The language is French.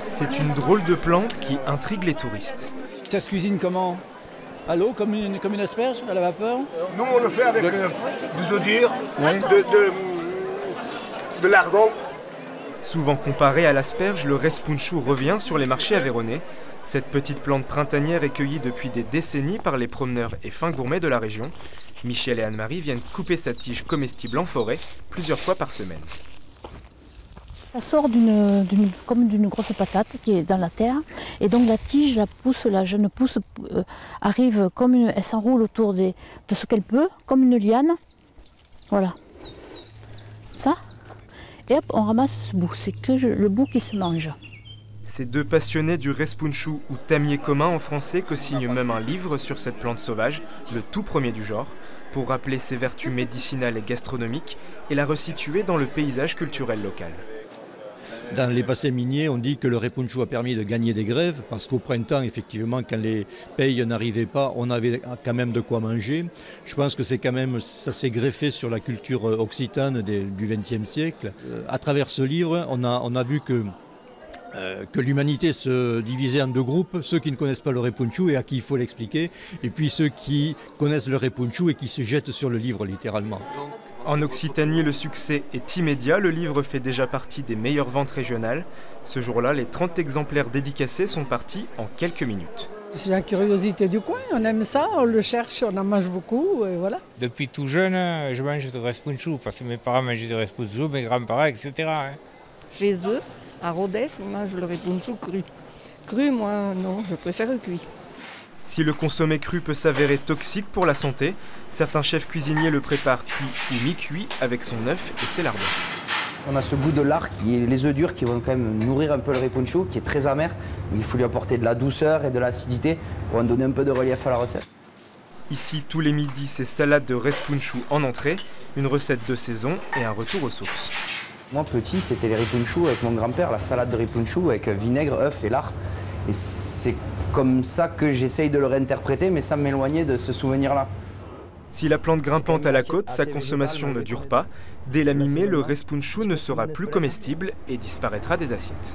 C'est une drôle de plante qui intrigue les touristes. Ça se cuisine comment? À l'eau, comme une asperge, à la vapeur? Nous, on le fait avec des œufs durs, de lardon. Souvent comparé à l'asperge, le respunchu revient sur les marchés aveyronnais. Cette petite plante printanière est cueillie depuis des décennies par les promeneurs et fins gourmets de la région. Michel et Anne-Marie viennent couper sa tige comestible en forêt plusieurs fois par semaine. Ça sort comme d'une grosse patate qui est dans la terre. Et donc la tige, la jeune pousse arrive elle s'enroule autour de ce qu'elle peut, comme une liane. Voilà. Ça. Et hop, on ramasse ce bout. C'est que le bout qui se mange. Ces deux passionnés du respunchu ou tamier commun en français co-signent même un livre sur cette plante sauvage, le tout premier du genre, pour rappeler ses vertus médicinales et gastronomiques et la resituer dans le paysage culturel local. Dans les bassins miniers, on dit que le respunchu a permis de gagner des grèves parce qu'au printemps, effectivement, quand les payes n'arrivaient pas, on avait quand même de quoi manger. Je pense que ça s'est greffé sur la culture occitane du XXe siècle. À travers ce livre, on a vu que l'humanité se divisait en deux groupes, ceux qui ne connaissent pas le respunchu et à qui il faut l'expliquer, et puis ceux qui connaissent le respunchu et qui se jettent sur le livre littéralement. En Occitanie, le succès est immédiat, le livre fait déjà partie des meilleures ventes régionales. Ce jour-là, les 30 exemplaires dédicacés sont partis en quelques minutes. C'est la curiosité du coin, on aime ça, on le cherche, on en mange beaucoup, et voilà. Depuis tout jeune, je mange du respunchu, parce que mes parents mangeaient du respunchu, mes grands-parents, etc. Chez eux, à Rodez, ils mangent le respunchu cru. Cru, moi, non, je préfère cuit. Si le consommer cru peut s'avérer toxique pour la santé, certains chefs cuisiniers le préparent cuit ou mi-cuit avec son œuf et ses lardons. On a ce goût de lard, les œufs durs qui vont quand même nourrir un peu le respunchu, qui est très amer. Il faut lui apporter de la douceur et de l'acidité pour en donner un peu de relief à la recette. Ici, tous les midis, c'est salade de respunchu en entrée, une recette de saison et un retour aux sources. Moi, petit, c'était les respunchu avec mon grand-père, la salade de respunchu avec vinaigre, œuf et lard. Et c'est comme ça que j'essaye de le réinterpréter, mais sans m'éloigner de ce souvenir-là. Si la plante grimpante à la côte, sa consommation ne dure pas. Dès la mi-mai, le respunchu ne sera plus comestible et disparaîtra des assiettes.